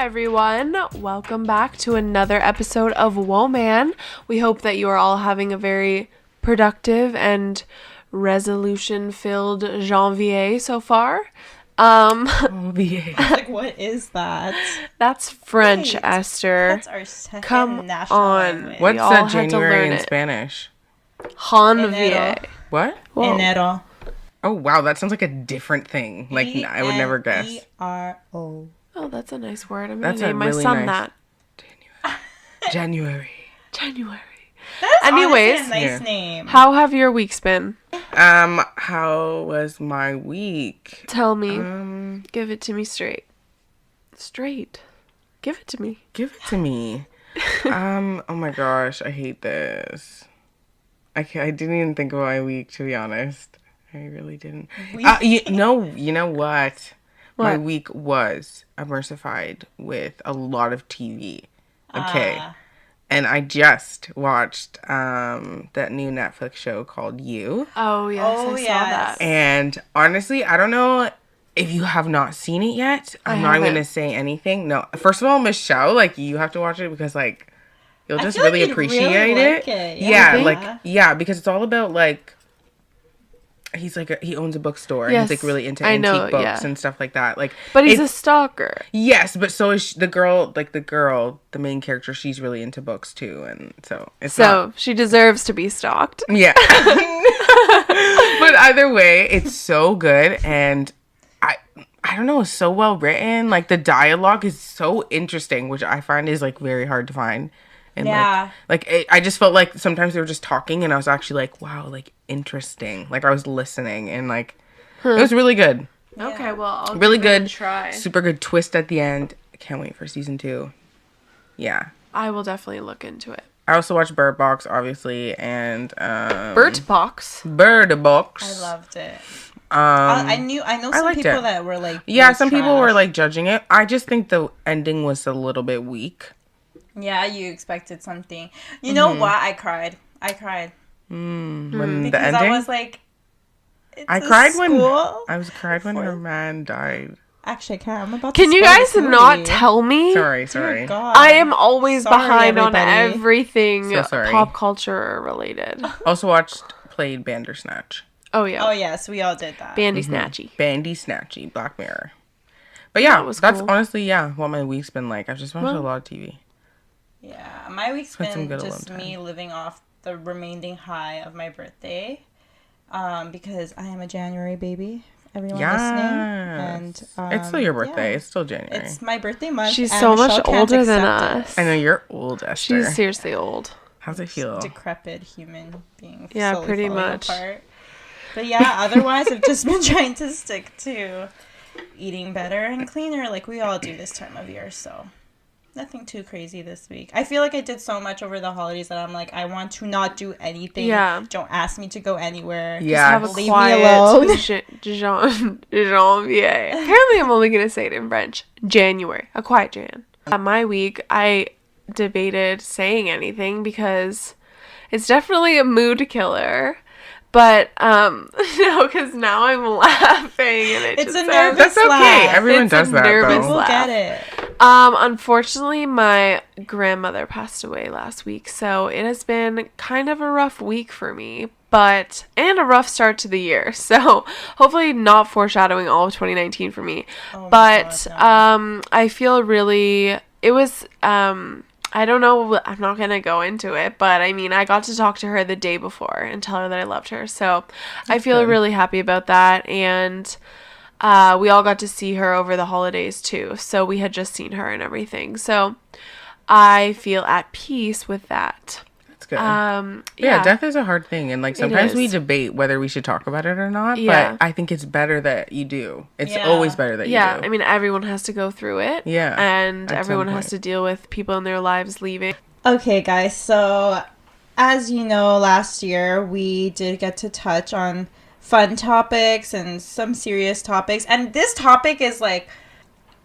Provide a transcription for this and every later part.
everyone, welcome back to another episode of Woahman. We hope that you are all having a very productive and resolution-filled janvier so far. Like, what is that? That's French, Wait, Esther. That's our second Come national on. language. What? What's all had to January learn in it. Spanish? Janvier. What? Whoa. Enero. Oh, wow. That sounds like a different thing. Like, I would never guess. E-N-E-R-O. Oh, that's a nice word. I'm That's gonna a name my really son nice- that. January. January. That's Anyways, honestly a nice Yeah. name. How have your weeks been? How was my week? Tell me. Give it to me straight. Straight. Give it to me. Give it to me. Oh my gosh, I hate this. I didn't even think about my week, to be honest. I really didn't. You know what? My What? week was immersified with a lot of TV. Okay. And I just watched that new Netflix show called You. Oh, yes, Oh, I saw yes. that. And honestly, I don't know if you have not seen it yet. I'm not haven't. going to say anything. No. First of all, Michelle, like, you have to watch it because, like, you'll I just feel like really you'd appreciate really it. like it. Yeah, You like, think? yeah, because it's all about, like, he owns a bookstore. Yes, He's like really into I antique know, books yeah. and stuff like that. Like, But he's a it's- stalker. yes, but so is the girl. Like the main character, she's really into books too, and so it's not. So she deserves to be stalked. Yeah. But either way, it's so good, and I don't know, it's so well written. Like the dialogue is so interesting, which I find is like very hard to find. And Yeah. I just felt like sometimes they were just talking, and I was actually like, wow, like interesting. Like I was listening, and like it was really good. Okay, well, I'll Really give it a good. try. Super good twist at the end. I can't wait for season 2. Yeah. I will definitely look into it. I also watched Bird Box, obviously, and Bert Box. Bird Box. I loved it. Um, I know some liked people it. that were like, yeah, it was some people were trash. like judging it. I just think the ending was a little bit weak. Yeah, you expected something. You know what? I cried. When Because the ending, I was like, it's I a cried school? when her man died. Actually, I can't. I'm about Can to you spoil guys this not movie. tell me? Sorry. Dear God. I am always Sorry, behind on everybody. everything So sorry. pop culture related. Also played Bandersnatch. Oh, yeah. Oh, yes, we all did that. Bandy Snatchy. Bandy Snatchy, Black Mirror. But yeah, That was that's cool. honestly, what my week's been like. I've just watched a lot of TV. Yeah, my week's Spent some been good just alone me living off the remaining high of my birthday, because I am a January baby. Everyone listening, and it's still your birthday. yeah. It's still January. It's my birthday month. She's and so much Michelle can't older than accept it. us. I know you're old, Esther. She's seriously old. How's it feel? Decrepit human being. Yeah, slowly pretty falling much. Apart. But yeah, otherwise I've just been trying to stick to eating better and cleaner, like we all do this time of year. So nothing too crazy this week. I feel like I did so much over the holidays that I'm like, I want to not do anything. Yeah. Don't ask me to go anywhere. Yeah. Have a Leave me quiet alone. janvier. Apparently, I'm only gonna say it in French. January, a quiet Jan. My week, I debated saying anything because it's definitely a mood killer. But no, because now I'm laughing and It's a sounds- nervous That's okay. laugh. Everyone It's a does that, nervous though. We'll laugh. get it. Unfortunately, my grandmother passed away last week, so it has been kind of a rough week for me, and a rough start to the year. So hopefully not foreshadowing all of 2019 for me. Oh my But God, no. I feel really, it was, I don't know, I'm not going to go into it, but I mean, I got to talk to her the day before and tell her that I loved her. So I feel good. really happy about that. And we all got to see her over the holidays too. So we had just seen her and everything. So I feel at peace with that. That's good. Yeah. Yeah, death is a hard thing, and like sometimes we is. debate whether we should talk about it or not. Yeah. But I think it's better that you do. It's Yeah. always better that you Yeah, do. I mean, everyone has to go through it. Yeah, And at some everyone has point. to deal with people in their lives leaving. Okay, guys, so as you know, last year we did get to touch on fun topics and some serious topics. And this topic is like,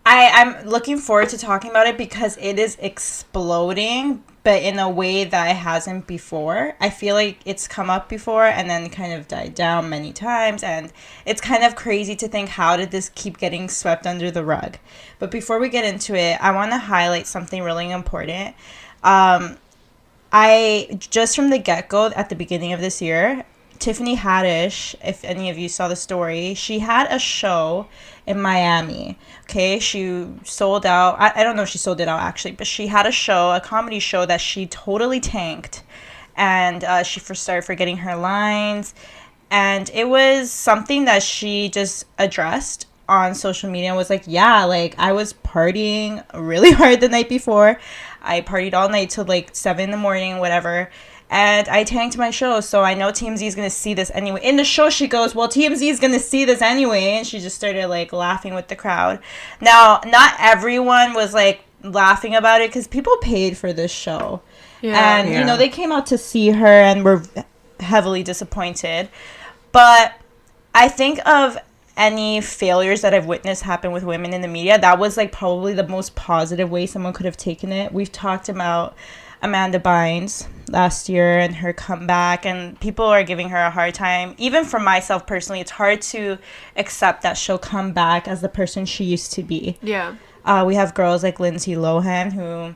I'm looking forward to talking about it because it is exploding but in a way that it hasn't before. I feel like it's come up before and then kind of died down many times, and it's kind of crazy to think, how did this keep getting swept under the rug? But before we get into it, I want to highlight something really important. I just from the get-go at the beginning of this year, Tiffany Haddish, if any of you saw the story, she had a show in Miami. Okay, she sold out. I don't know if she sold it out actually, but she had a comedy show that she totally tanked, and she started forgetting her lines, and it was something that she just addressed on social media and was like, yeah, like, I was partying really hard the night before. I partied all night till like 7 a.m, whatever. And I tanked my show, so I know TMZ is going to see this anyway. In the show, she goes, well, TMZ is going to see this anyway. And she just started, like, laughing with the crowd. Now, not everyone was, like, laughing about it because people paid for this show. Yeah. And, you know, they came out to see her and were heavily disappointed. But I think of any failures that I've witnessed happen with women in the media, that was, like, probably the most positive way someone could have taken it. We've talked about Amanda Bynes last year and her comeback, and people are giving her a hard time. Even for myself personally, it's hard to accept that she'll come back as the person she used to be. Yeah. We have girls like Lindsay Lohan, who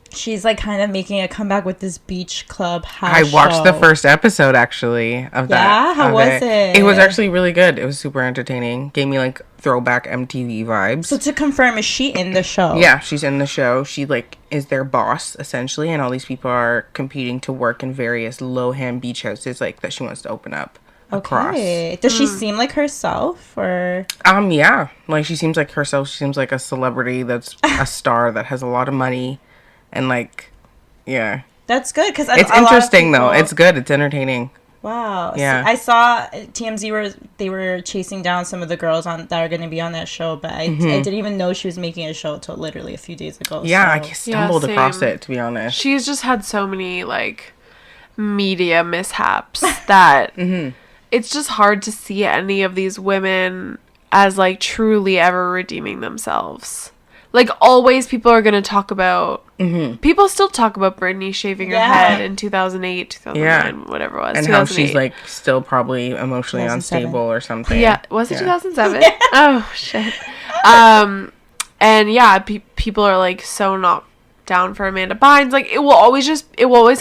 she's like kind of making a comeback with this beach club house I watched show. the first episode actually of that. Yeah, how was it? It was actually really good. It was super entertaining. Gave me like throwback MTV vibes. So to confirm, is she in the show? Yeah, she's in the show. She like is their boss essentially, and all these people are competing to work in various Lohan beach houses like that she wants to open up. Okay. Across. Does she seem like herself, or? Yeah, like she seems like herself. She seems like a celebrity that's a star that has a lot of money. And like, yeah, that's good because it's interesting though. It's good. It's entertaining. Wow. Yeah. So I saw TMZ they were chasing down some of the girls that are going to be on that show, but I didn't even know she was making a show until literally a few days ago. Yeah, so. I stumbled across it, to be honest. She's just had so many like media mishaps that it's just hard to see any of these women as like truly ever redeeming themselves. Like, always people are going to talk about... People still talk about Britney shaving her head in 2008, 2009, whatever it was. And how she's, like, still probably emotionally unstable or something. Yeah. Was it 2007? Oh, shit. And, yeah, people are, like, so not down for Amanda Bynes. Like, it will always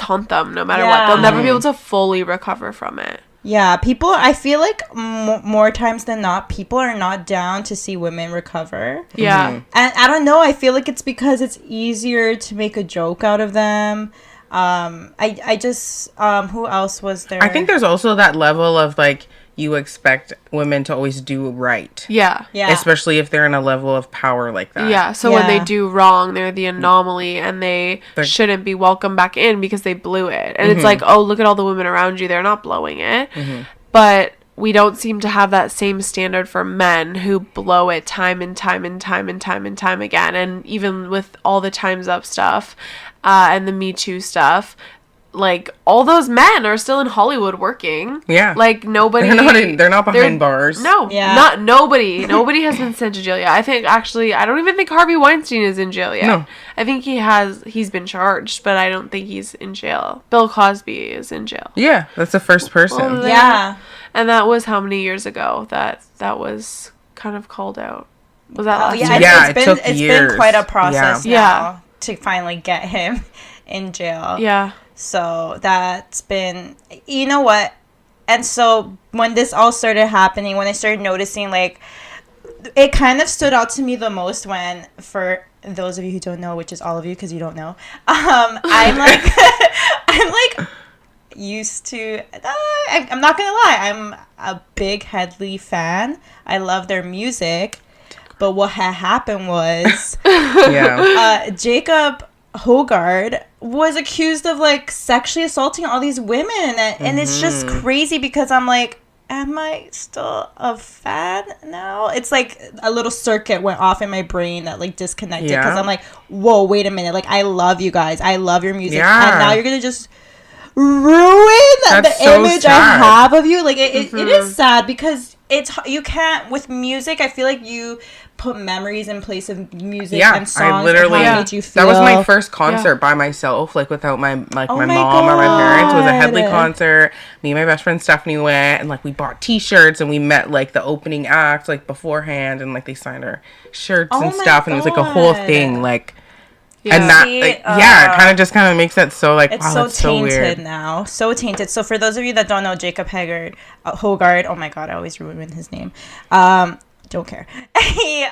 haunt them no matter what. They'll never be able to fully recover from it. Yeah, people, I feel like more times than not, people are not down to see women recover. Yeah. And I don't know, I feel like it's because it's easier to make a joke out of them. I just, who else was there? I think there's also that level of, like, you expect women to always do right. Yeah. Yeah. Especially if they're in a level of power like that. Yeah, so when they do wrong, they're the anomaly, and they shouldn't be welcomed back in because they blew it. And it's like, oh, look at all the women around you. They're not blowing it. But we don't seem to have that same standard for men who blow it time and time and time and time and time again. And even with all the Time's Up stuff and the Me Too stuff, like, all those men are still in Hollywood working. Yeah. Like, nobody... They're not behind bars. No. Yeah. Not nobody. Nobody has been sent to jail yet. I think, actually, I don't even think Harvey Weinstein is in jail yet. No. I think he's been charged, but I don't think he's in jail. Bill Cosby is in jail. Yeah, that's the first person. Oh, yeah. And that was how many years ago that was kind of called out? Was that last year? Yeah, it's been quite a process now to finally get him in jail. Yeah. So that's been, you know what? And so when this all started happening, when I started noticing, like, it kind of stood out to me the most when, for those of you who don't know, which is all of you because you don't know, I'm like used to, I'm not going to lie, I'm a big Headley fan. I love their music. But what had happened was Jacob Hogard was accused of like sexually assaulting all these women, and it's just crazy because I'm like, am I still a fan now? It's like a little circuit went off in my brain that like disconnected because I'm like, whoa, wait a minute, like, I love you guys, I love your music, and now you're gonna just ruin the image I have of you. Like, it is sad because you can't with music. I feel like you put memories in place of music Yeah, and songs. I literally, and how it made you feel. that was my first concert by myself, like without my my Oh my mom or my parents. It was a Headley God. concert. Me and my best friend Stephanie went, and like we bought T-shirts, and we met like the opening act like beforehand, and like they signed our shirts Oh and my stuff, and it was like a whole God. thing, like. Yeah. And that, See, like, yeah, it kind of makes that so like, It's wow, so that's so tainted weird. now. So tainted. So for those of you that don't know Jacob Hogard, oh my God, I always ruin his name. Don't care. He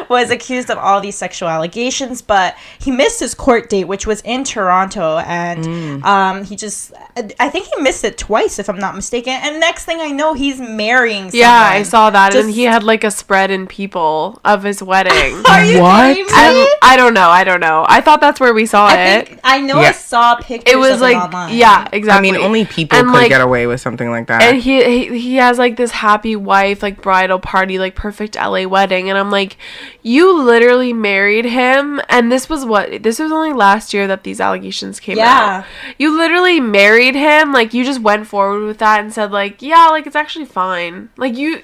was accused of all these sexual allegations, but he missed his court date, which was in Toronto, and I think he missed it twice, if I'm not mistaken. And next thing I know, he's marrying someone. Yeah, I saw that, and Just- he had like a spread in People of his wedding. Are you What? kidding me? I don't know. I thought that's where we saw it. I know Yeah. I saw pictures It was of like, it online. yeah, exactly. I mean, only people And, could like, get away with something like that. And he has like this happy wife, like bridal party, like perfect LA wedding, and I'm like, you literally married him, and this was only last year that these allegations came out. You literally married him, like you just went forward with that and said like, yeah, like it's actually fine. Like you,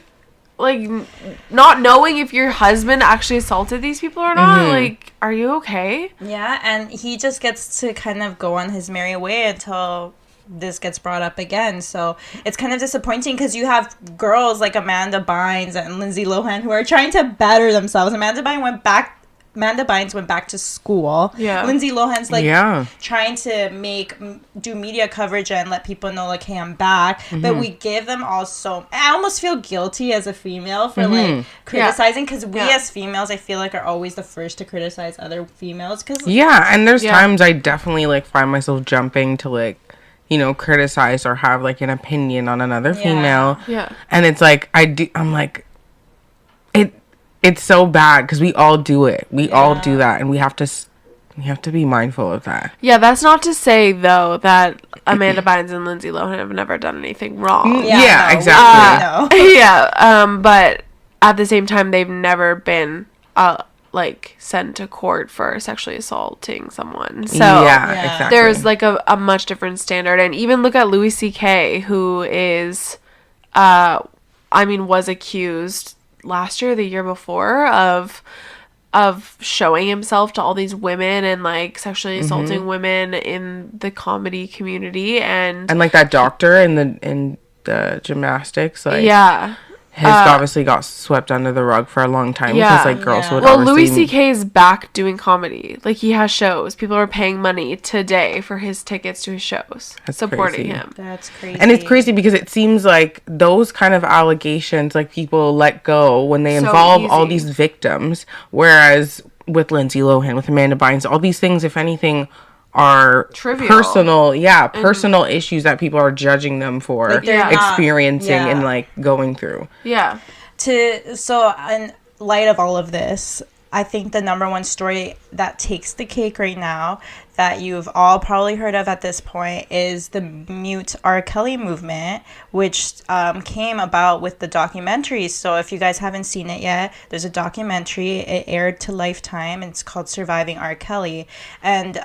like not knowing if your husband actually assaulted these people or not. Like, are you okay? Yeah, and he just gets to kind of go on his merry way until this gets brought up again. So it's kind of disappointing because you have girls like Amanda Bynes and Lindsay Lohan who are trying to better themselves. Amanda Bynes went back to school. Yeah. Lindsay Lohan's like Yeah. trying to do media coverage and let people know like, hey, I'm back. But we give them all I almost feel guilty as a female for like criticizing, because we as females, I feel like, are always the first to criticize other females. Yeah, and there's Yeah. times I definitely like find myself jumping to like, you know, criticize or have like an opinion on another female. Yeah. And it's like I'm like it's so bad because we all do it. We all do that, and we have to be mindful of that. Yeah, that's not to say though that Amanda Bynes and Lindsay Lohan have never done anything wrong. Yeah, no, exactly. we know. Yeah, but at the same time, they've never been like sent to court for sexually assaulting someone. So yeah, Yeah. exactly. there's like a much different standard. And even look at Louis C.K., who is, was accused last year, the year before, of showing himself to all these women and like sexually assaulting women in the comedy community, and like that doctor in the gymnastics, like yeah. his obviously got swept under the rug for a long time Yeah. because like girls would Well, obviously. Louis C.K. is back doing comedy. Like, he has shows. People are paying money today for his tickets to his shows, That's supporting crazy. him. That's crazy. And it's crazy because it seems like those kind of allegations, like, people let go when they So involve all easy. these victims. Whereas with Lindsay Lohan, with Amanda Bynes, all these things, if anything, are Trivial. personal issues that people are judging them for Like, they're not- experiencing yeah. and like going through. Yeah. So in light of all of this, I think the number one story that takes the cake right now, that you've all probably heard of at this point, is the Mute R. Kelly movement, which came about with the documentary. So if you guys haven't seen it yet, there's a documentary. It aired to Lifetime, and it's called Surviving R. Kelly. And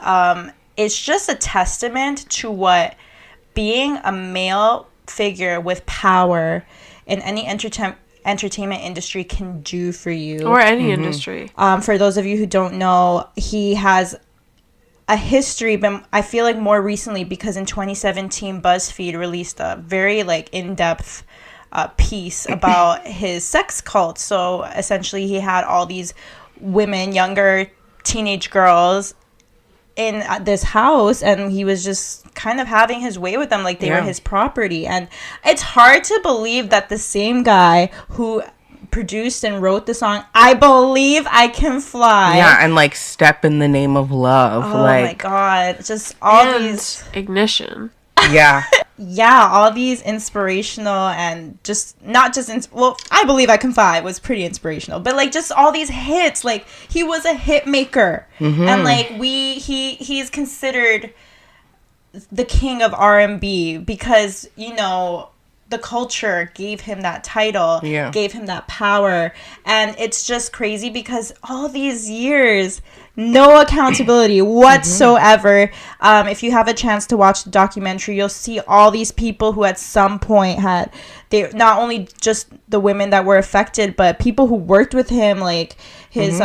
it's just a testament to what being a male figure with power in any entertainment industry can do for you. Or any industry. For those of you who don't know, he has a history, but I feel like more recently, because in 2017 BuzzFeed released a very like in-depth piece about his sex cult. So essentially he had all these women, younger teenage girls, in this house, and he was just kind of having his way with them like they were his property. And it's hard to believe that the same guy who produced and wrote the song I Believe I Can Fly, And like Step in the Name of Love. oh like, my god, just all And these Ignition. yeah. all these inspirational, and just not just I Believe I Can Fly was pretty inspirational, but like just all these hits, like he was a hit maker. And like he's considered the king of R&B because, you know, the culture gave him that title, Yeah. gave him that power. And it's just crazy because all these years, no accountability whatsoever. If you have a chance to watch the documentary, you'll see all these people who at some point had, they not only just the women that were affected, but people who worked with him, like his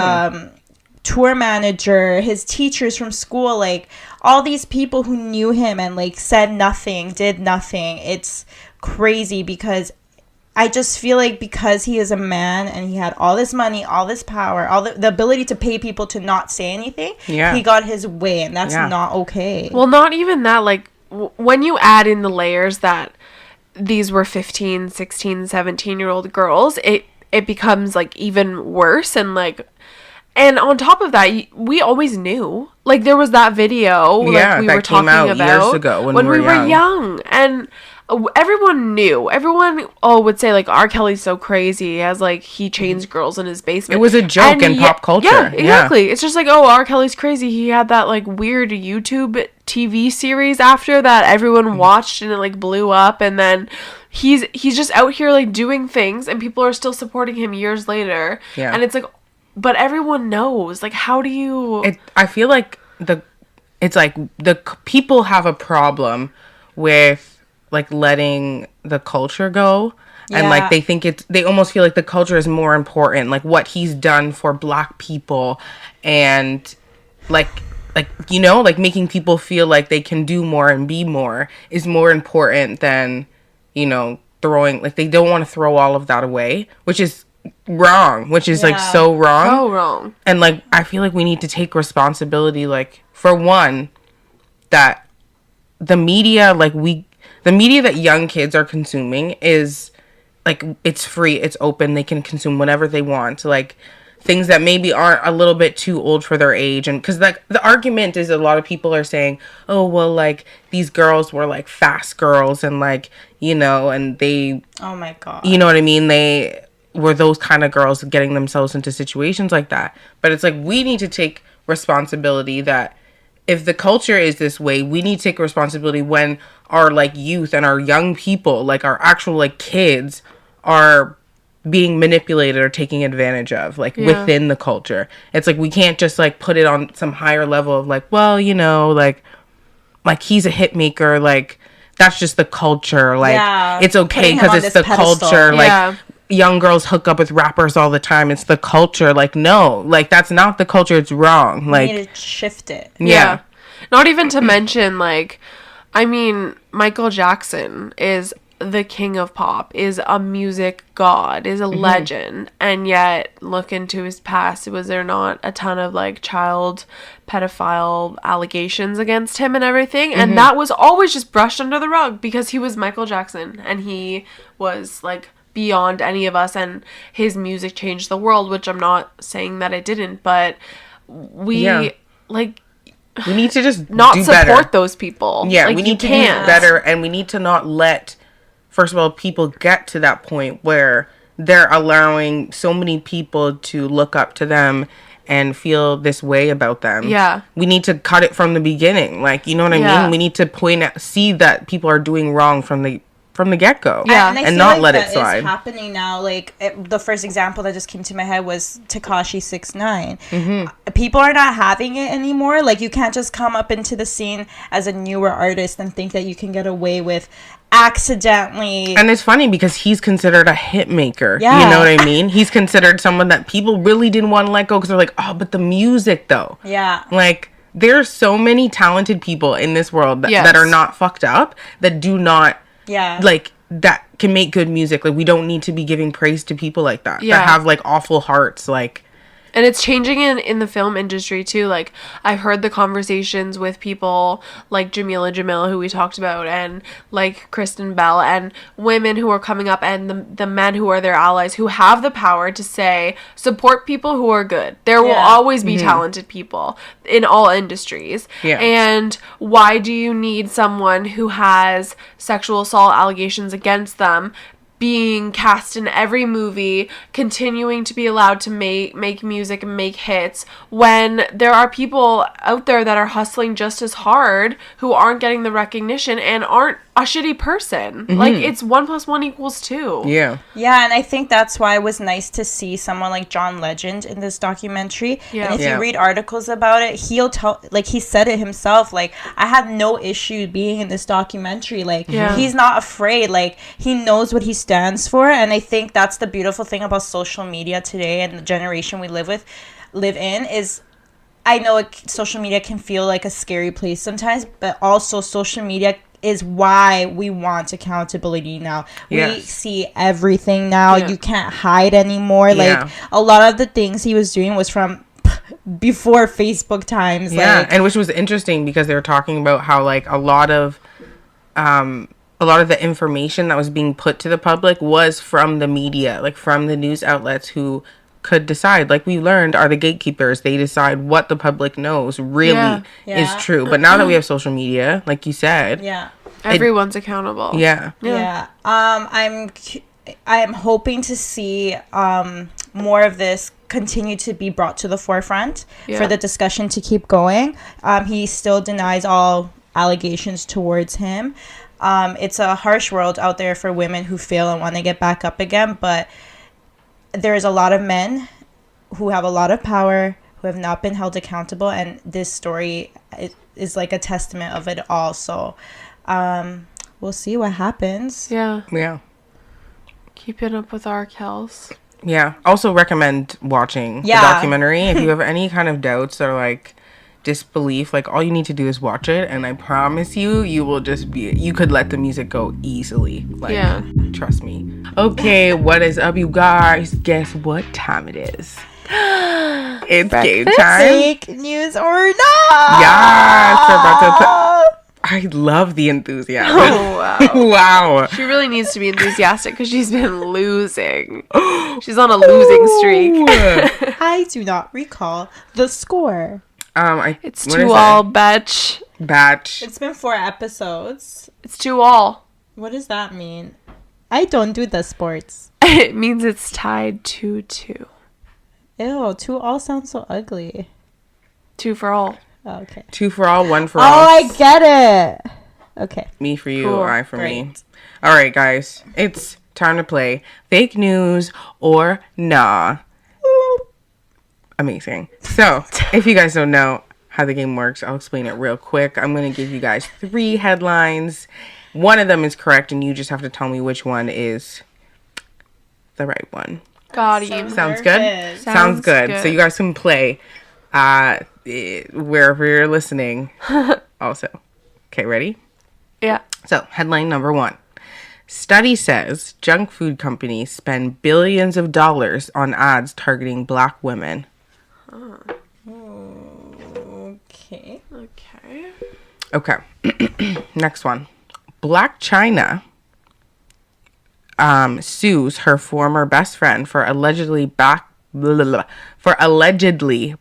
tour manager, his teachers from school, like all these people who knew him and like said nothing, did nothing. It's crazy because I just feel like because he is a man and he had all this money, all this power, all the ability to pay people to not say anything, he got his way, and that's not okay. Well, not even that. Like, when you add in the layers that these were 15, 16, 17-year-old girls, it becomes like even worse. And like, and on top of that, we always knew. Like, there was that video like we were talking about years ago when we were young. And everyone knew. Everyone would say, like, R. Kelly's so crazy. He has, like, he chains girls in his basement. It was a joke in pop culture. Yeah, exactly. It's just like, oh, R. Kelly's crazy. He had that, like, weird YouTube TV series after that everyone watched and it, like, blew up. And then he's just out here, like, doing things and people are still supporting him years later. Yeah. And it's like, but everyone knows. Like, how do you... I feel like the people have a problem with, like, letting the culture go. And like they almost feel like the culture is more important, like what he's done for Black people, and like you know, like making people feel like they can do more and be more is more important than, you know, throwing, like, they don't want to throw all of that away, which is wrong, like so wrong. So wrong. And like I feel like we need to take responsibility, like, for one, that the media that young kids are consuming is, like, it's free, it's open, they can consume whatever they want, like, things that maybe aren't a little bit too old for their age. And because, like, the argument is a lot of people are saying, oh, well, like, these girls were, like, fast girls and, like, you know, and they... Oh, my God. You know what I mean? They were those kind of girls getting themselves into situations like that. But it's like, we need to take responsibility that if the culture is this way, we need to take responsibility when our, like, youth and our young people, like, our actual, like, kids are being manipulated or taking advantage of, like, within the culture. It's like, we can't just, like, put it on some higher level of, like, well, you know, like he's a hit maker, like, that's just the culture, like, it's okay because it's the pedestal. Culture, like, young girls hook up with rappers all the time, it's the culture. Like, no, like, that's not the culture, it's wrong. Like, we need to shift it. Yeah. Not even to mention, like, I mean, Michael Jackson is the king of pop, is a music god, is a legend, and yet look into his past. Was there not a ton of, like, child pedophile allegations against him and everything? And that was always just brushed under the rug because he was Michael Jackson and he was, like, beyond any of us, and his music changed the world, which I'm not saying that it didn't, but we need to just not do support better. Those people. Yeah, like, we need to do better, and we need to not let, first of all, people get to that point where they're allowing so many people to look up to them and feel this way about them. Yeah. We need to cut it from the beginning. Like, you know what I mean? We need to see that people are doing wrong from the get-go. Yeah. And not let it slide. It's happening now. Like, the first example that just came to my head was Tekashi 6ix9ine. People are not having it anymore. Like, you can't just come up into the scene as a newer artist and think that you can get away with accidentally. And it's funny because he's considered a hit maker. Yeah. You know what I mean? He's considered someone that people really didn't want to let go because they're like, oh, but the music, though. Yeah. Like, there's so many talented people in this world that are not fucked up, that do not... Yeah. Like, that can make good music. Like, we don't need to be giving praise to people like that. Yeah. That have, like, awful hearts. Like... And it's changing in the film industry, too. Like, I've heard the conversations with people like Jamila Jamil, who we talked about, and, like, Kristen Bell, and women who are coming up, and the men who are their allies, who have the power to say, support people who are good. There will always be talented people in all industries. Yeah. And why do you need someone who has sexual assault allegations against them being cast in every movie, continuing to be allowed to make music and make hits, when there are people out there that are hustling just as hard who aren't getting the recognition and aren't a shitty person. Like, it's 1 + 1 = 2. Yeah. Yeah, and I think that's why it was nice to see someone like John Legend in this documentary. Yeah. And if Yeah. you read articles about it, he'll tell, like, he said it himself, like, I had no issue being in this documentary. Like, he's not afraid. Like, he knows what he stands for. And I think that's the beautiful thing about social media today and the generation we live in is, I know social media can feel like a scary place sometimes, but also social media is why we want accountability now. Yes. We see everything now. Yeah. You can't hide anymore. Yeah. Like, a lot of the things he was doing was from before Facebook times. Yeah, Like, and which was interesting because they were talking about how like a lot of the information that was being put to the public was from the media, like from the news outlets who could decide, like we learned, are the gatekeepers. They decide what the public knows really Yeah. is true. But now that we have social media, like you said, yeah. Everyone's accountable. yeah. Yeah. I'm hoping to see more of this continue to be brought to the forefront for the discussion to keep going. He still denies all allegations towards him. It's a harsh world out there for women who fail and want to get back up again, but there's a lot of men who have a lot of power who have not been held accountable, and this story is like a testament of it all. So we'll see what happens. Yeah. Yeah. Keeping up with our Kels. Yeah. Also recommend watching the documentary. If you have any kind of doubts or like disbelief, like all you need to do is watch it, and I promise you, you will just you could let the music go easily. Like, trust me. Okay, what is up, you guys? Guess what time it is? It's game time. Fake news or not? Yes, we're about to I love the enthusiasm. Oh, wow. Wow. She really needs to be enthusiastic because she's been losing. She's on a losing streak. I do not recall the score. It's 2-all, batch. Batch. It's been 4 episodes. It's 2-all. What does that mean? I don't do the sports. It means it's tied 2-2. Ew, 2-all sounds so ugly. 2 for all. Oh, okay. 2 for all, 1 for Oh, all. I get it. Okay. Me for you, Cool. I for me. Great. All right, guys. It's time to play fake news or nah. Amazing. So, if you guys don't know how the game works, I'll explain it real quick. I'm going to give you guys 3 headlines. One of them is correct, and you just have to tell me which one is the right one. Got you. Sounds good? Nervous. Sounds good. good. So you guys can play wherever you're listening also. Okay, ready? Yeah. So, headline number 1. Study says junk food companies spend billions of dollars on ads targeting black women. Okay. Okay. Okay. Next one. Black China sues her former best friend for allegedly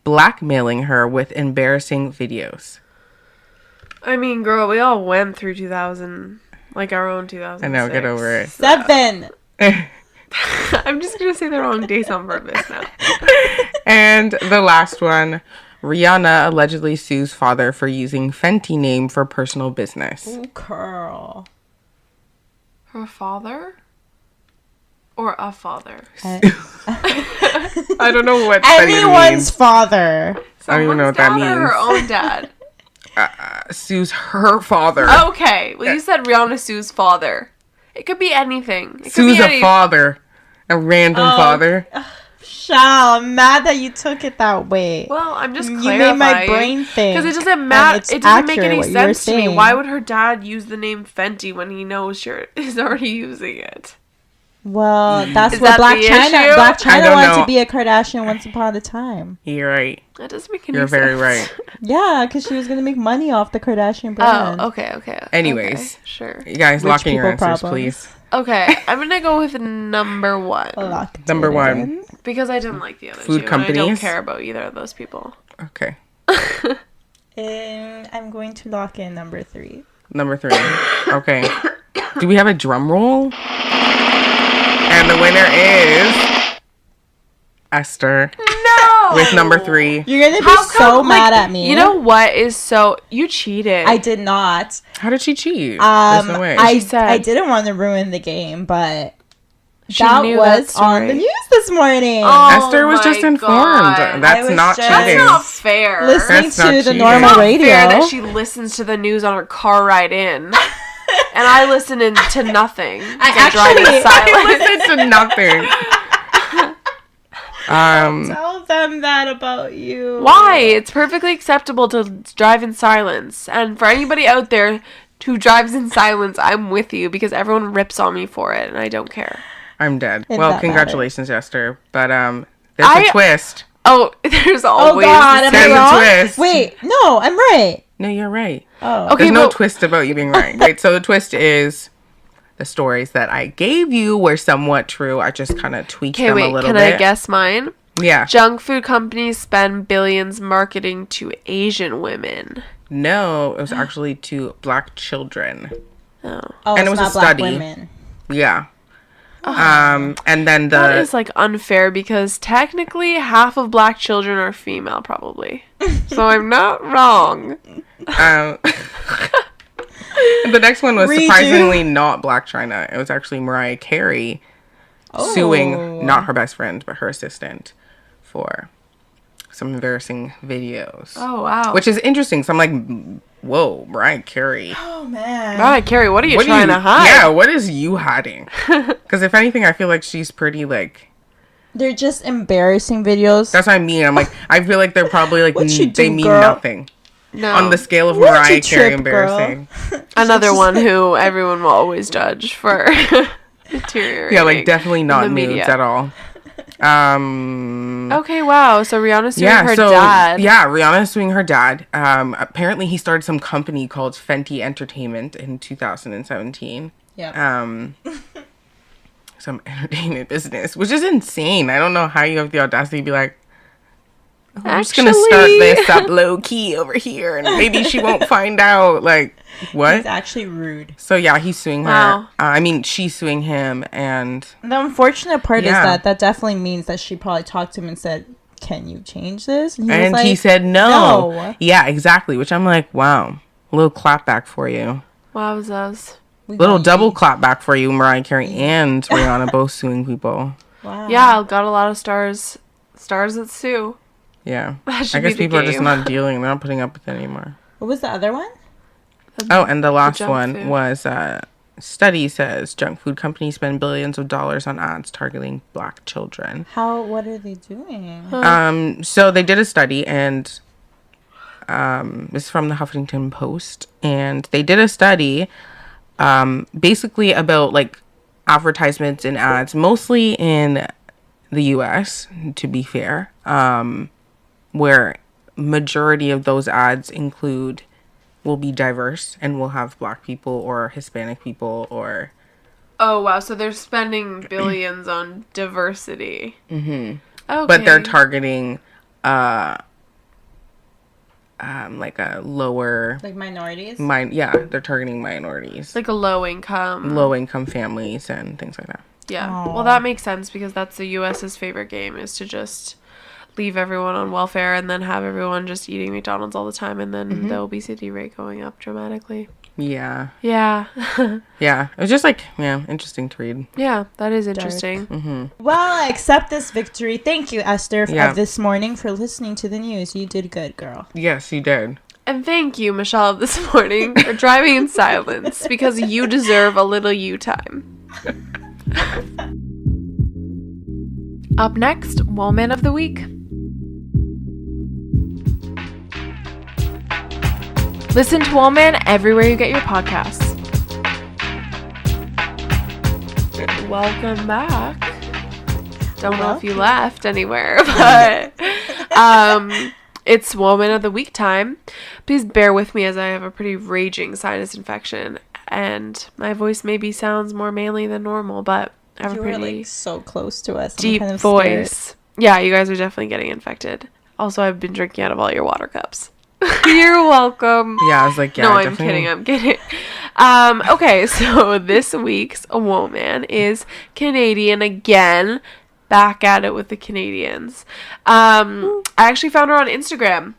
blackmailing her with embarrassing videos. I mean, girl, we all went through 2000, like our own 2000. I know, get over it. 7. I'm just going to say the wrong dates on purpose now. And the last one. Rihanna allegedly sues father for using Fenty name for personal business. Ooh, curl. Her father? Or a father? I don't know what Fenty Anyone's means. father. I don't even know what that Someone's dad or means. her own dad? Sues her father. Okay. Well, you said Rihanna sues father. It could be anything. It could Sues be a father. A random father. Shal, I'm mad that you took it that way. Well, I'm just You clarifying. made my brain think. Because it doesn't and matter. it's It doesn't make accurate any what you were sense to me. saying. Why would her dad use the name Fenty when he knows she is already using it? Well, that's Is what that Black the China. issue? Black I China don't wanted know. to be a Kardashian once upon a time. You're right. That doesn't make any You're sense. very right. Yeah, because she was gonna make money off the Kardashian brand. Oh, okay. Anyways. Okay, sure. You guys Rich lock in your people answers, problems. please. Okay, I'm gonna go with number 1 Locked Number it 1. in. because I didn't like the other Food two. And I don't companies? care about either of those people. Okay. And I'm going to lock in number 3. Number 3. Okay. Do we have a drum roll? And the winner is Esther No! with number 3. You're gonna be How so come, mad like, at me. You know what is so... You cheated. I did not. How did she cheat? There's no way. She said- I didn't want to ruin the game, but She that knew was that on the story. news this morning. Oh, Esther was my just informed. God. I That's was not just- cheating. That's not fair. Listening That's not to the cheating. normal It's not radio. fair that she listens to the news on her car ride in. And I listen to nothing. I drive in silence. Listen to nothing. Tell them that about you. Why? It's perfectly acceptable to drive in silence. And for anybody out there who drives in silence, I'm with you because everyone rips on me for it and I don't care. I'm dead. It Well, not congratulations, Esther. But there's a twist. Oh, there's Oh always God, am There's I a wrong? twist. Wait, no, I'm right. No, you're right. Oh, Okay, There's no but- twist about you being right. Right. So the twist is the stories that I gave you were somewhat true. I just kind of tweaked Okay, them a wait, little can bit. I guess mine? Yeah. Junk food companies spend billions marketing to Asian women. No, it was actually to black children. Oh. oh, and it's it was not a black study. women. Yeah. And then That the is like unfair because technically half of black children are female probably. So I'm not wrong. the next one was Redo. surprisingly not Black China. It was actually Mariah Carey suing not her best friend but her assistant for some embarrassing videos. Oh wow. Which is interesting. So I'm like, whoa, Mariah Carey. Oh man. Mariah Carey, what are you What are trying you- to hide? Yeah, what is you hiding? Because if anything, I feel like she's pretty like. They're just embarrassing videos. That's what I mean. I'm like, I feel like they're probably like What you they do, mean girl? nothing No. on the scale of Where'd Mariah you Carey trip, girl? embarrassing. Another one who everyone will always judge for deteriorating. Yeah, like definitely in not the nudes media. at all. Okay, wow. So Rihanna's suing Yeah, her so dad. yeah, Rihanna's suing her dad. Apparently he started some company called Fenty Entertainment in 2017. Yeah. Some entertainment business, which is insane. I don't know how you have the audacity to be like, oh, I'm just gonna start Actually- this up low key over here, and maybe she won't find out. Like, what? It's actually rude. So yeah, he's suing her. Wow. I mean, she's suing him, and The unfortunate part Yeah. is that definitely means that she probably talked to him and said, "Can you change this?" And he, was like, said no. "No." Yeah, exactly. Which I'm like, wow, a little clap back for you. Wowzers. We Little got double you. clap back for you, Mariah Carey and Rihanna both suing people. Wow. Yeah, got a lot of stars that sue. Yeah, That should I guess be the people are just game. not dealing. They're not putting up with it anymore. What was the other one? Oh, and the last junk one food. was study says junk food companies spend billions of dollars on ads targeting black children. How? What are they doing? So they did a study, and this is from the Huffington Post, and they did a study basically about like advertisements and ads, mostly in the US, to be fair, where majority of those ads will be diverse and will have black people or Hispanic people or Oh wow, so they're spending billions on diversity. Okay. but they're targeting like a lower Like minorities? they're targeting minorities, like a low income. low income families and things like that. Yeah. Aw. Well, that makes sense because that's the US's favorite game is to just leave everyone on welfare and then have everyone just eating McDonald's all the time and then the obesity rate going up dramatically. Yeah. Yeah. Yeah. It was just like, interesting to read. Yeah, that is interesting. Well, I accept this victory. Thank you, Esther, Yeah. of this morning for listening to the news. You did good, girl. Yes, you did. And thank you, Michelle, this morning for driving in silence because you deserve a little you time. Up next, Woahman of the Week. Listen to Woahman everywhere you get your podcasts. Welcome back. Don't know if you left anywhere, but it's Woahman of the Week time. Please bear with me as I have a pretty raging sinus infection and my voice maybe sounds more manly than normal, but I have You a were pretty like so close to us. I'm deep kind of scared. voice. Yeah, you guys are definitely getting infected. Also, I've been drinking out of all your water cups. You're welcome. Yeah, I was like, yeah, No, I'm definitely. kidding. I'm kidding. Okay, so this week's Woahman is Canadian again. Back at it with the Canadians. I actually found her on Instagram.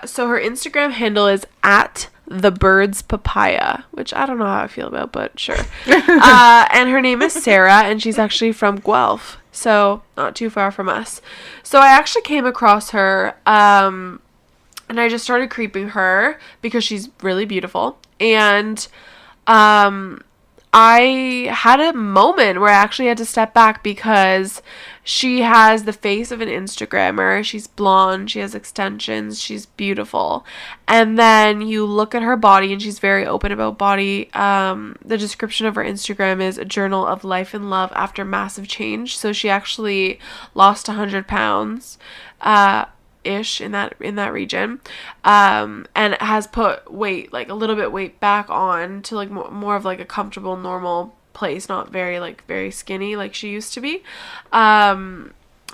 So her Instagram handle is at the birds papaya, which I don't know how I feel about, but sure. And her name is Sarah, and she's actually from Guelph, so not too far from us. So I actually came across her, and I just started creeping her because she's really beautiful. And I had a moment where I actually had to step back because she has the face of an Instagrammer. She's blonde. She has extensions. She's beautiful. And then you look at her body, and she's very open about body. The description of her Instagram is a journal of life and love after massive change. So she actually lost 100 pounds. Ish in that region, and has put weight, like a little bit weight back on to like more of like a comfortable normal place, not very like very skinny like she used to be,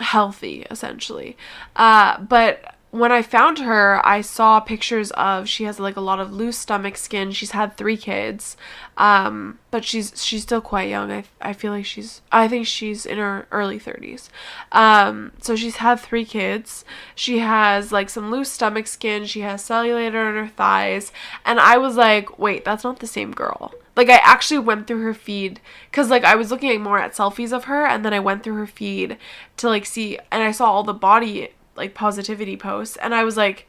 healthy essentially. But when I found her, I saw pictures of, she has like a lot of loose stomach skin. She's had 3 kids, but she's still quite young. I feel like I think she's in her early 30s. So she's had 3 kids. She has like some loose stomach skin. She has cellulite on her thighs, and I was like, wait, that's not the same girl. Like, I actually went through her feed, because, like, I was looking more at selfies of her, and then I went through her feed to, like, see, and I saw all the body, like, positivity posts, and I was like,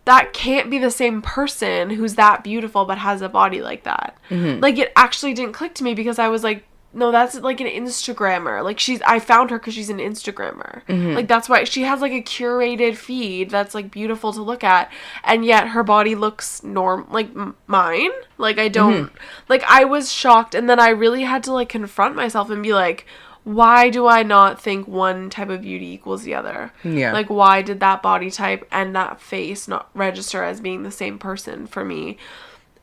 that can't be the same person who's that beautiful but has a body like that. Mm-hmm. Like, it actually didn't click to me, because I was like, no, that's like an Instagrammer. Like, I found her because she's an Instagrammer. Mm-hmm. Like, that's why she has like a curated feed that's like beautiful to look at, and yet her body looks like mine. Like, I don't, like, I was shocked, and then I really had to like confront myself and be like, why do I not think one type of beauty equals the other? Yeah. Like, why did that body type and that face not register as being the same person for me?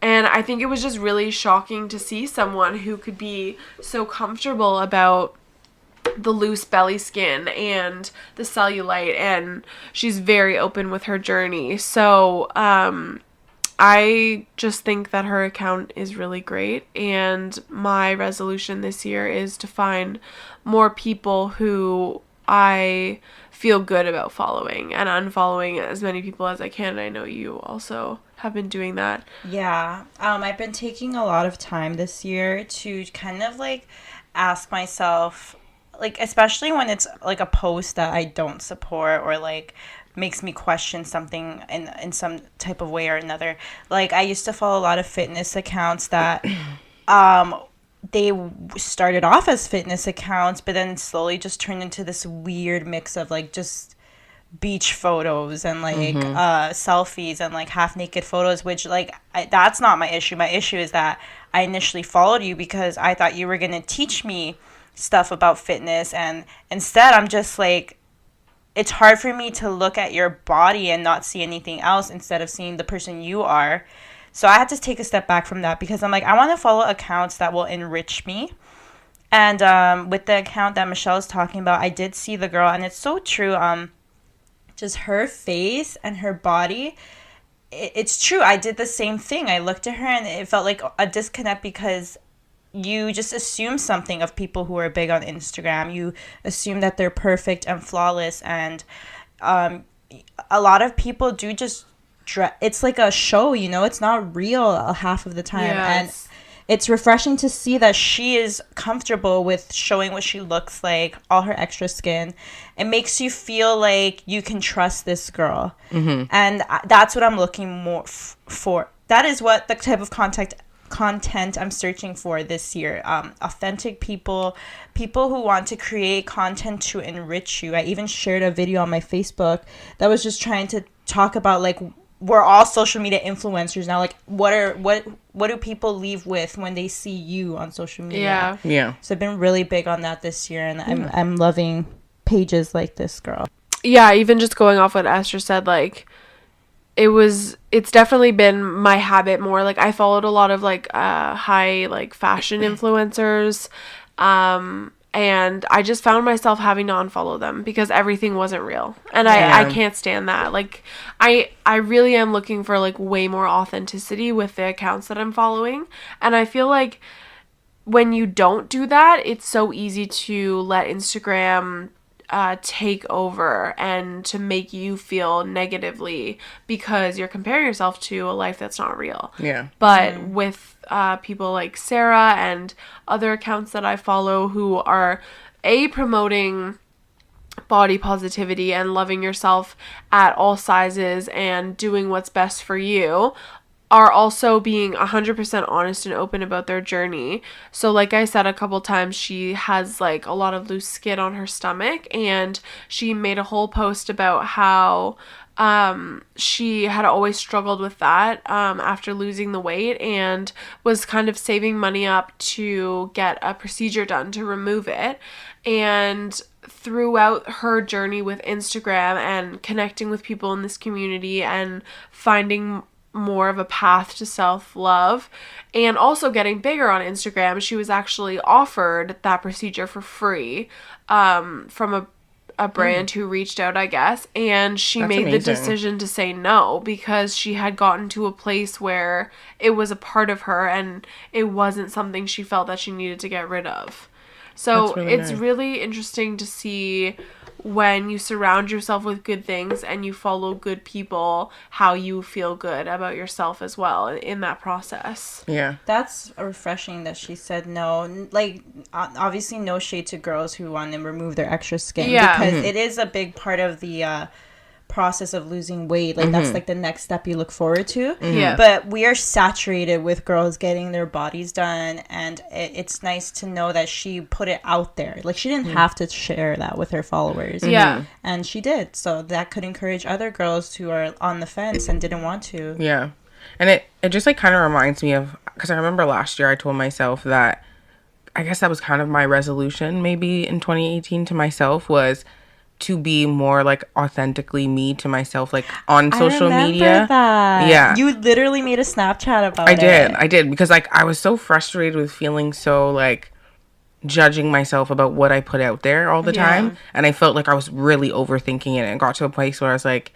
And I think it was just really shocking to see someone who could be so comfortable about the loose belly skin and the cellulite, and she's very open with her journey. So I just think that her account is really great, and my resolution this year is to find more people who I feel good about following and unfollowing as many people as I can. I know you also have been doing that. Yeah. I've been taking a lot of time this year to kind of like ask myself, like, especially when it's like a post that I don't support or like makes me question something in some type of way or another. Like, I used to follow a lot of fitness accounts that they started off as fitness accounts, but then slowly just turned into this weird mix of like just beach photos and like selfies and like half naked photos, which like that's not my issue. My issue is that I initially followed you because I thought you were going to teach me stuff about fitness, and instead I'm just like, it's hard for me to look at your body and not see anything else instead of seeing the person you are. So I had to take a step back from that because I'm like, I want to follow accounts that will enrich me. And with the account that Michelle is talking about, I did see the girl, and it's so true. Just her face and her body, it's true. I did the same thing. I looked at her and it felt like a disconnect because you just assume something of people who are big on Instagram. You assume that they're perfect and flawless, and a lot of people do just it's like a show, you know, it's not real half of the time. Yes. And it's refreshing to see that she is comfortable with showing what she looks like, all her extra skin. It makes you feel like you can trust this girl. Mm-hmm. And that's what I'm looking more for. That is what the type of content I'm searching for this year. Authentic people who want to create content to enrich you. I even shared a video on my Facebook that was just trying to talk about, like, we're all social media influencers now. Like, what do people leave with when they see you on social media? Yeah. So I've been really big on that this year, and I'm loving pages like this girl. Yeah, even just going off what Esther said, like, it's definitely been my habit more. Like, I followed a lot of like high like fashion influencers, And I just found myself having to unfollow them because everything wasn't real. And Yeah. I can't stand that. Like, I really am looking for, like, way more authenticity with the accounts that I'm following. And I feel like when you don't do that, it's so easy to let Instagram take over and to make you feel negatively because you're comparing yourself to a life that's not real. Yeah. But with people like Sarah and other accounts that I follow who are promoting body positivity and loving yourself at all sizes and doing what's best for you, are also being 100% honest and open about their journey. So like I said a couple times, she has like a lot of loose skin on her stomach, and she made a whole post about how she had always struggled with that after losing the weight, and was kind of saving money up to get a procedure done to remove it. And throughout her journey with Instagram and connecting with people in this community and finding more of a path to self-love and also getting bigger on Instagram, she was actually offered that procedure for free from a brand who reached out, I guess, and she That's made amazing. the decision to say no because she had gotten to a place where it was a part of her and it wasn't something she felt that she needed to get rid of. So That's really it's nice. really interesting to see when you surround yourself with good things and you follow good people, how you feel good about yourself as well in that process. Yeah. That's refreshing that she said no. Like, obviously no shade to girls who want to remove their extra skin. Yeah. Because it is a big part of the process of losing weight. Like, that's like the next step you look forward to. Yeah. But we are saturated with girls getting their bodies done. And it's nice to know that she put it out there. Like, she didn't have to share that with her followers. Yeah. And she did. So that could encourage other girls who are on the fence and didn't want to. Yeah. And it just like kind of reminds me of, because I remember last year I told myself that, I guess that was kind of my resolution maybe in 2018 to myself, was to be more like authentically me to myself, like on social media. That. Yeah. You literally made a Snapchat about it. I did because like I was so frustrated with feeling so like judging myself about what I put out there all the time, and I felt like I was really overthinking it, and it got to a place where I was like,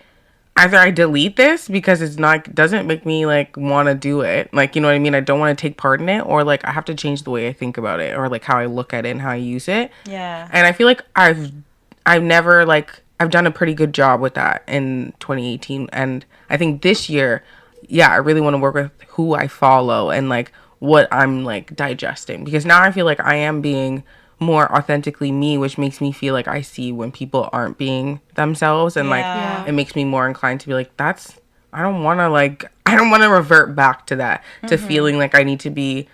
either I delete this because it's not, doesn't make me like want to do it, like, you know what I mean, I don't want to take part in it, or like I have to change the way I think about it, or like how I look at it and how I use it. Yeah. And I feel like I've never like, I've done a pretty good job with that in 2018, and I think this year, I really want to work with who I follow and like what I'm like digesting, because now I feel like I am being more authentically me, which makes me feel like I see when people aren't being themselves, and Yeah. like it makes me more inclined to be like, I don't want to revert back to that, to feeling like I need to be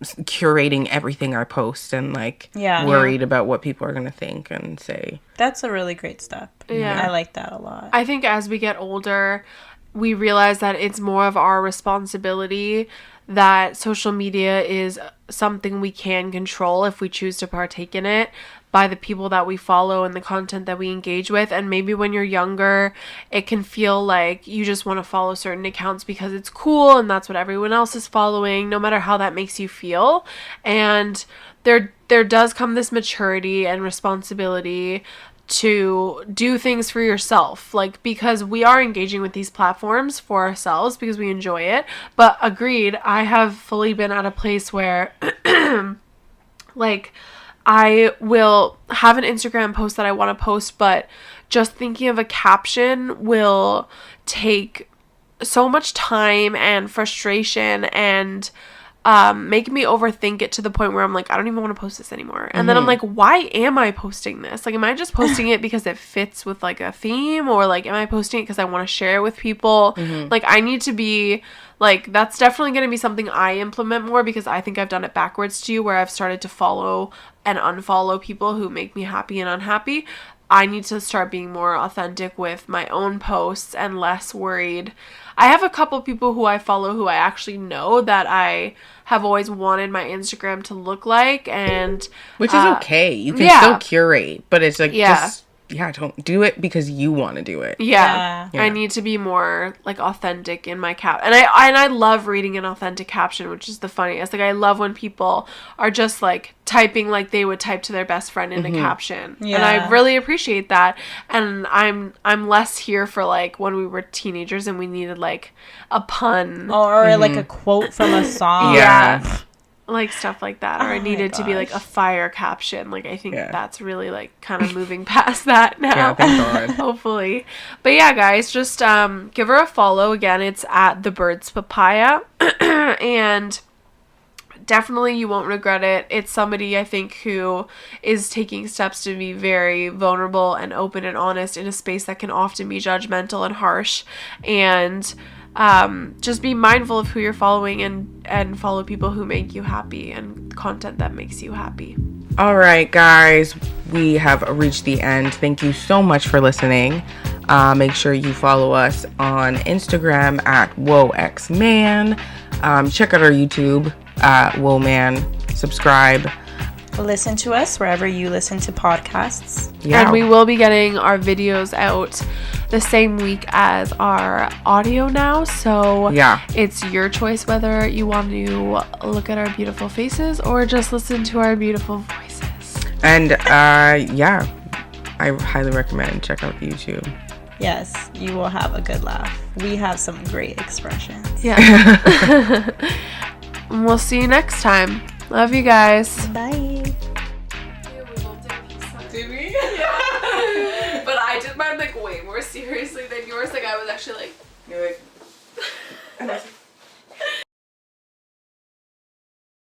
curating everything I post and like worried about what people are going to think and say. That's a really great step. Yeah. I like that a lot. I think as we get older, we realize that it's more of our responsibility, that social media is something we can control if we choose to partake in it, by the people that we follow and the content that we engage with. And maybe when you're younger, it can feel like you just want to follow certain accounts because it's cool and that's what everyone else is following, no matter how that makes you feel. And there does come this maturity and responsibility to do things for yourself, like, because we are engaging with these platforms for ourselves because we enjoy it. But agreed, I have fully been at a place where like, I will have an Instagram post that I want to post, but just thinking of a caption will take so much time and frustration and make me overthink it to the point where I'm like, I don't even want to post this anymore. And then I'm like, why am I posting this? Like, am I just posting it because it fits with like a theme, or like, am I posting it because I want to share it with people? Like, I need to be like, that's definitely going to be something I implement more, because I think I've done it backwards to you, where I've started to follow and unfollow people who make me happy and unhappy. I need to start being more authentic with my own posts and less worried. I have a couple people who I follow who I actually know that I have always wanted my Instagram to look like, and Which is okay. You can yeah. still curate, but it's like, Yeah. just don't do it because you want to do it. Yeah. Yeah. I need to be more like authentic in my cap. And I love reading an authentic caption, which is the funniest. Like I love when people are just like typing like they would type to their best friend in a caption. Yeah. And I really appreciate that. And I'm less here for like when we were teenagers and we needed like a pun Or like a quote from a song. Yeah. like stuff like that, or it needed to be like a fire caption. Like I think that's really like kind of moving past that now. Yeah, thank God. Hopefully. But yeah, guys, just give her a follow. Again, it's at The Birds Papaya. And definitely you won't regret it. It's somebody I think who is taking steps to be very vulnerable and open and honest in a space that can often be judgmental and harsh. And just be mindful of who you're following and follow people who make you happy and content that makes you happy. All right, guys, we have reached the end. Thank you so much for listening. Make sure you follow us on Instagram at woahman. Check out our YouTube at Woahman. Subscribe. Listen to us wherever you listen to podcasts. Yeah. And we will be getting our videos out the same week as our audio now. So it's your choice whether you want to look at our beautiful faces or just listen to our beautiful voices. And I highly recommend check out YouTube. Yes, you will have a good laugh. We have some great expressions. Yeah. And we'll see you next time. Love you guys. Bye. Did we? Yeah. But I did mine like way more seriously than yours. Like I was actually like. You're like.